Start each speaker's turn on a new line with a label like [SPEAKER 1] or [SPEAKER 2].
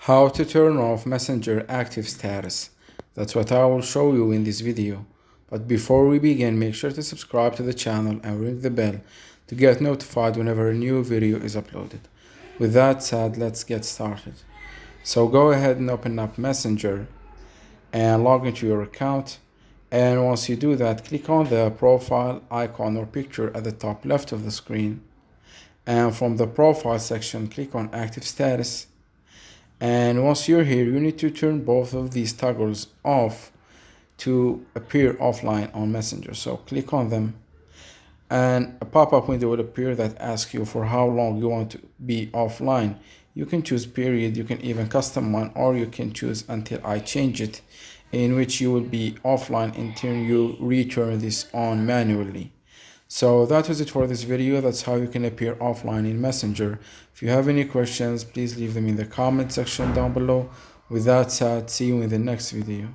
[SPEAKER 1] How to turn off Messenger active status. That's what I will show you in this video. But before we begin, make sure to subscribe to the channel and ring the bell to get notified whenever a new video is uploaded. With that said, let's get started. So go ahead and open up Messenger and log into your account. And once you do that, click on the profile icon or picture at the top left of the screen. And from the profile section, click on active status. And once you're here, you need to turn both of these toggles off to appear offline on Messenger. So click on them and a pop-up window will appear that asks you for how long you want to be offline. You can choose period, you can even custom one, or you can choose until I change it, in which you will be offline until you return this on manually. So that was it for this video. That's how you can appear offline in Messenger. If you have any questions, please leave them in the comment section down below. With that said, see you in the next video.